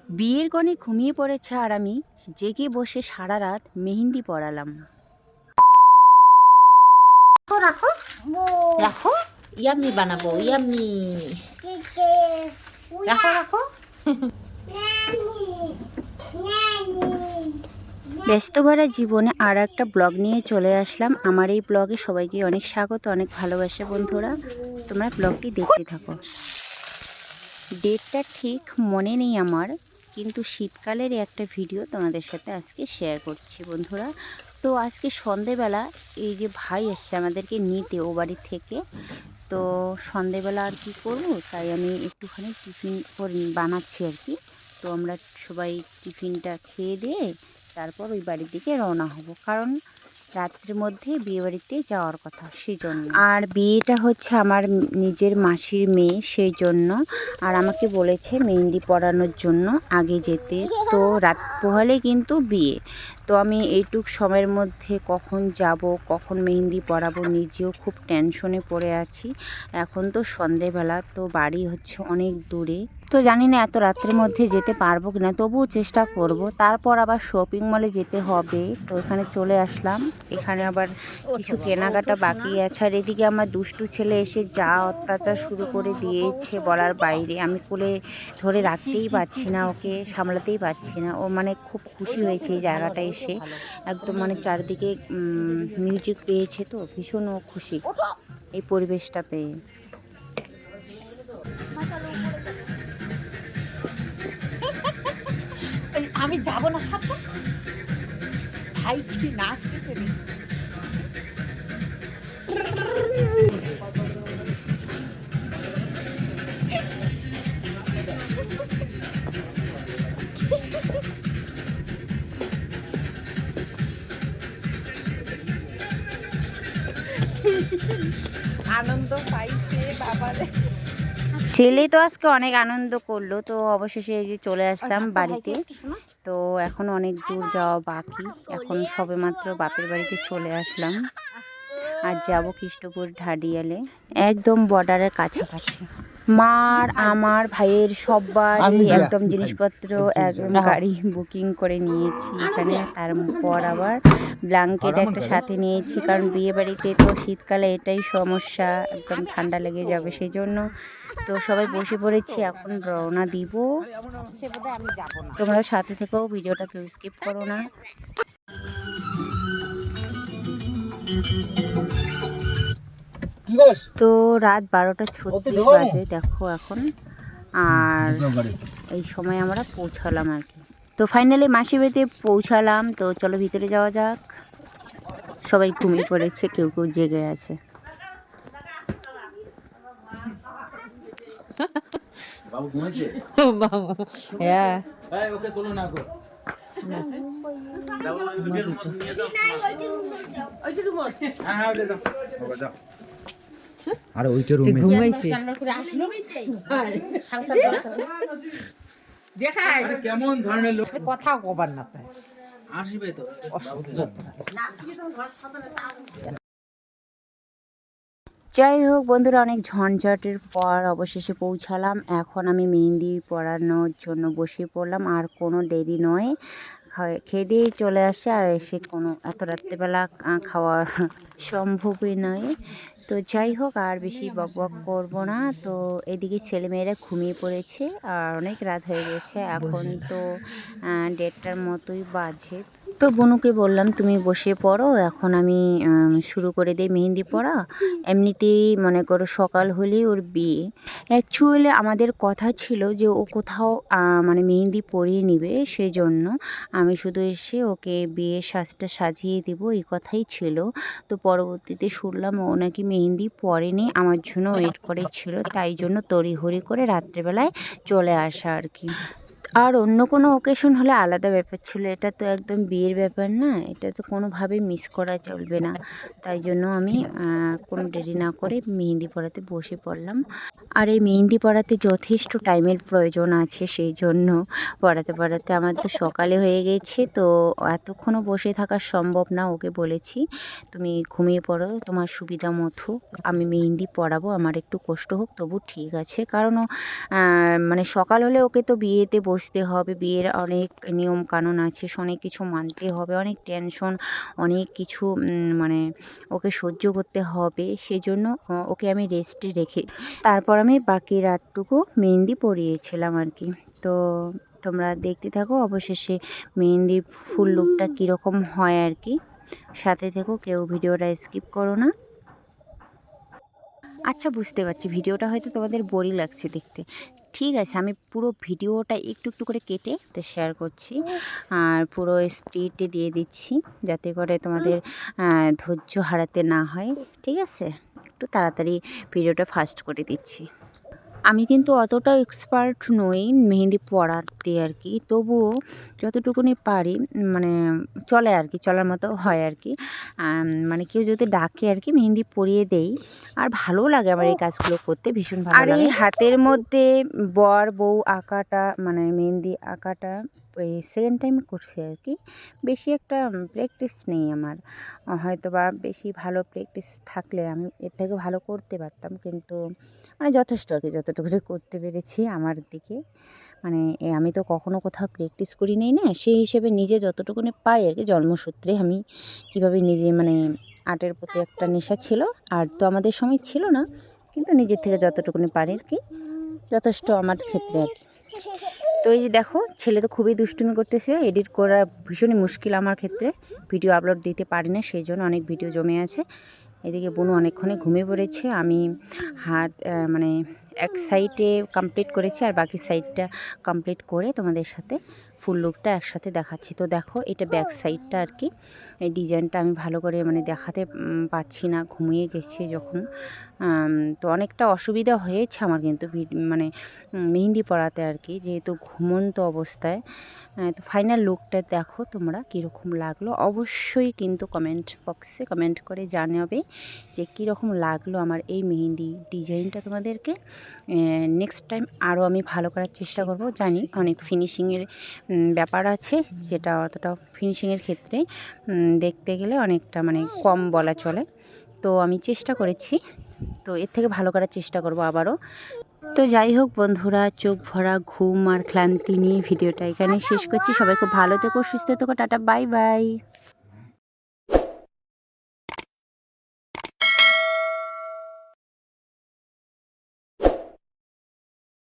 বিয়ের কনে ঘুমিয়ে পড়েছে আর আমি জেগে বসে সারা রাত মেহেন্দি পরালাম। রাখো রাখো ইয়াম্মি বানাবো ইয়াম্মি রাখো রাখো ব্যস্তভরা জীবনে আর একটা ব্লগ নিয়ে চলে আসলাম। আমার এই ব্লগে সবাইকে অনেক স্বাগত, অনেক ভালোবাসা বন্ধুরা। তোমরা ব্লগটি দেখতে থাকো। ডেটটা ঠিক মনে নেই আমার, কিন্তু শীতকালের একটা ভিডিও তোমাদের সাথে আজকে শেয়ার করছি বন্ধুরা। তো আজকে সন্ধেবেলা এই যে ভাই এসছে আমাদেরকে নিতে ও বাড়ি থেকে। তো সন্ধেবেলা আর কি করবো, তাই আমি একটুখানি টিফিন বানাচ্ছি আর কি। তো আমরা সবাই টিফিনটা খেয়ে দিয়ে তারপর ওই বাড়ির দিকে রওনা হব, কারণ রাত্রের মধ্যে বিয়ে বাড়িতে যাওয়ার কথা, সেই জন্য। আর বিয়েটা হচ্ছে আমার নিজের মাসির মেয়ে, সেই জন্য। আর আমাকে বলেছে মেহেন্দি পরানোর জন্য আগে যেতে। তো রাত পোহালে কিন্তু বিয়ে। তো আমি এইটুক সময়ের মধ্যে কখন যাব, কখন মেহেন্দি পরাবো, নিজেও খুব টেনশনে পড়ে আছি। এখন তো সন্ধেবেলা, তো বাড়ি হচ্ছে অনেক দূরে। তো জানি না এত রাত্রের মধ্যে যেতে পারবো কিনা, তবুও চেষ্টা করব। তারপর আবার শপিং মলে যেতে হবে, তো এখানে চলে আসলাম। এখানে আবার কিছু কেনাকাটা বাকি আছে। আর এদিকে আমার দুষ্টু ছেলে এসে যা অত্যাচার শুরু করে দিয়েছে বলার বাইরে। আমি কোলে ধরে রাখতেই পারছি না, ওকে সামলাতেই পারছি না। ও মানে খুব খুশি হয়েছে এই জায়গাটা এসে, একদম মানে চারদিকে মিউজিক পেয়েছে, তো ভীষণ ও খুশি এই পরিবেশটা পেয়ে। আমি যাবো না সাথে ভাই কি নাচতেছে রে আনন্দ পাইছে বাবারে। ছেলে তো আজকে অনেক আনন্দ করলো। তো অবশেষে এই যে চলে আসলাম বাড়িতে। তো এখন অনেক দূর যাওয়া বাকি, এখন সবেমাত্র বাপের বাড়িতে চলে আসলাম। আর যাব কৃষ্ণপুর ঢাডিয়ালে, একদম বর্ডারের কাছাকাছি। মার আমার ভাইয়ের সবারই একদম জিনিসপত্র একদম গাড়ি বুকিং করে নিয়েছি এখানে। তারপর আবার ব্ল্যাঙ্কেট একটা সাথে নিয়েছি, কারণ বিয়ে বাড়িতে তো শীতকালে এটাই সমস্যা, একদম ঠান্ডা লেগে যাবে, সেই জন্য। তো সবাই বসে পড়েছি, এখন রওনা দিব। তোমরা সাথে থেকেও ভিডিওটা কেউ স্কিপ করো না। তো রাত 12:36 বাজে দেখো এখন। আর এই সময় আমরা পৌঁছালাম আর কি। তো ফাইনালি মাসির বাড়িতে পৌঁছালাম। তো চলো ভিতরে যাওয়া যাক। সবাই ঘুমিয়ে পড়েছে, কেউ কেউ জেগে আছে। বাবু ঘুমাইছে? বাবা হ্যাঁ এই ওকে তোলো না গো। দাও ওইটার মধ্যে নিয়ে দাও। ওইটার রুম আছে। হ্যাঁ হ্যাঁ ওইটা দাও। ওকে দাও। আরে ওইটা রুমে ঘুমাইছে দেখাই কেমন ধরনের লোক কথা কবার না তাই আসবে তো। যাই হোক বন্ধুরা, অনেক ঝঞ্ঝাটের পর অবশেষে পৌঁছালাম। এখন আমি মেহেন্দি পরানোর জন্য বসে পড়লাম, আর কোনো দেরি নয়। খেয়ে দিয়ে চলে আসে, আর এসে কোনো এত রাত্রেবেলা খাওয়ার সম্ভবই নয়। তো যাই হোক, আর বেশি বকবক করব না। তো এদিকে ছেলেমেয়েরা ঘুমিয়ে পড়েছে, আর অনেক রাত হয়ে গেছে, এখন তো 1:30টার মতোই বাজে। তো বনুকে বললাম তুমি বসে পড়ো, এখন আমি শুরু করে দিই মেহেন্দি পরা। এমনিতেই মনে করো সকাল হলেই ওর বিয়ে। অ্যাকচুয়ালি আমাদের কথা ছিল যে ও কোথাও মানে মেহেন্দি পরিয়ে নিবে, সেই জন্য আমি শুধু এসে ওকে বিয়ের সাজটা সাজিয়ে দেব, এই কথাই ছিল। তো পরবর্তীতে শুনলাম ও নাকি মেহেন্দি পরেনি, আমার জন্য ওয়েট করেছিল, তাই জন্য তড়িঘড়ি করে রাত্রেবেলায় চলে আসা আর কি। আর অন্য কোনো ওকেশন হলে আলাদা ব্যাপার ছিল, এটা তো একদম বিয়ের ব্যাপার না, এটা তো কোনোভাবেই মিস করা চলবে না। তাই জন্য আমি কোনো দেরি না করে মেহেন্দি পরাতে বসে পড়লাম। আর এই মেহেন্দি পরাতে যথেষ্ট টাইমের প্রয়োজন আছে, সেই জন্য পড়াতে পড়াতে আমার তো সকালে হয়ে গেছে। তো এতক্ষণও বসে থাকা সম্ভব না, ওকে বলেছি তুমি ঘুমিয়ে পড়ো তোমার সুবিধা মতো, আমি মেহেন্দি পরাবো, আমার একটু কষ্ট হোক তবু ঠিক আছে। কারণ মানে সকাল হলে ওকে তো বিয়েতে বসতে বসতে হবে, বিয়ের অনেক নিয়ম কানুন আছে, অনেক কিছু মানতে হবে, অনেক টেনশন, অনেক কিছু মানে ওকে সহ্য করতে হবে। সেজন্য ওকে আমি রেস্টে রেখে তারপর আমি বাকি রাতটুকু মেহেন্দি পরিয়েছিলাম আর কি। তো তোমরা দেখতে থাকো অবশেষে মেহেন্দি ফুল লুকটা কীরকম হয় আর কি। সাথে থেকো, কেউ ভিডিওটা স্কিপ করো না। আচ্ছা, বুঝতে পারছি ভিডিওটা হয়তো তোমাদের বোরিং লাগছে দেখতে। ঠিক আছে, আমি পুরো ভিডিওটা একটু একটু করে কেটে শেয়ার করছি আর পুরো স্পিডে দিয়ে দিচ্ছি, যাতে করে তোমাদের ধৈর্য হারাতে না হয়। ঠিক আছে, একটু তাড়াতাড়ি ভিডিওটা ফাস্ট করে দিচ্ছি। আমি কিন্তু অতটা এক্সপার্ট নই মেহেন্দি পরাতে আর কি, তবুও যতটুকুনি পারি মানে চলে আর কি, চলার মতো হয় আর কি। মানে কেউ যদি ডাকে আর কি মেহেন্দি পরিয়ে দেই, আর ভালো লাগে আমার এই কাজগুলো করতে, ভীষণ ভালো লাগে। আর এই হাতের মধ্যে বর বউ আঁকাটা মানে মেহেন্দি আঁকাটা ওই সেকেন্ড টাইম করছি আর কি। বেশি একটা প্র্যাকটিস নেই আমার, হয়তো বা বেশি ভালো প্র্যাকটিস থাকলে আমি এর থেকে ভালো করতে পারতাম, কিন্তু মানে যথেষ্ট আর কি, যতটুকু করতে পেরেছি আমার দিকে। মানে আমি তো কখনো কোথাও প্র্যাকটিস করি নেই না, সেই হিসেবে নিজে যতটুকুনি পারি আর কি। জন্মসূত্রে আমি কীভাবে নিজে মানে আর্টের প্রতি একটা নেশা ছিল, আর তো আমাদের সময় ছিল না, কিন্তু নিজের থেকে যতটুকুনি পারি আর কি, যথেষ্ট আমার ক্ষেত্রে আর কি। তো এই যে দেখো, ছেলে তো খুবই দুষ্টুমি করতেছে, এডিট করা ভীষণই মুশকিল আমার ক্ষেত্রে, ভিডিও আপলোড দিতে পারি না, সেই জন্য অনেক ভিডিও জমে আছে। এদিকে বোনু অনেকক্ষণে ঘুমিয়ে পড়েছে, আমি হাত মানে এক সাইডে কমপ্লিট করেছি, আর বাকি সাইডটা কমপ্লিট করে তোমাদের সাথে ফুল লুকটা একসাথে দেখাচ্ছি। তো দেখো, এটা ব্যাক সাইডটা আর কি, এই ডিজাইনটা আমি ভালো করে মানে দেখাতে পাচ্ছি না, ঘুমিয়ে গেছে যখন। তো অনেকটা অসুবিধা হয়েছে আমার কিন্তু মানে মেহেন্দি পরাতে আর কি, যেহেতু ঘুমন্ত অবস্থায়। তো ফাইনাল লুকটা দেখো তোমরা কীরকম লাগলো, অবশ্যই কিন্তু কমেন্ট বক্সে কমেন্ট করে জানাবে যে কীরকম লাগলো আমার এই মেহেন্দি ডিজাইনটা তোমাদেরকে। নেক্সট টাইম আরও আমি ভালো করার চেষ্টা করব। জানি অনেক ফিনিশিংয়ের ব্যাপার আছে, যেটা অতটা ফিনিশিংয়ের ক্ষেত্রে দেখতে গেলে অনেকটা মানে কম বলা চলে। তো আমি চেষ্টা করেছি, তো এর থেকে ভালো করার চেষ্টা করব আবারও। তো যাই হোক বন্ধুরা, চোখ ভরা ঘুম আর ক্লান্তি নিয়ে ভিডিওটা এখানে শেষ করছি। সবাই খুব ভালো থেকো, সুস্থ থেকো, টাটা, বাই বাই।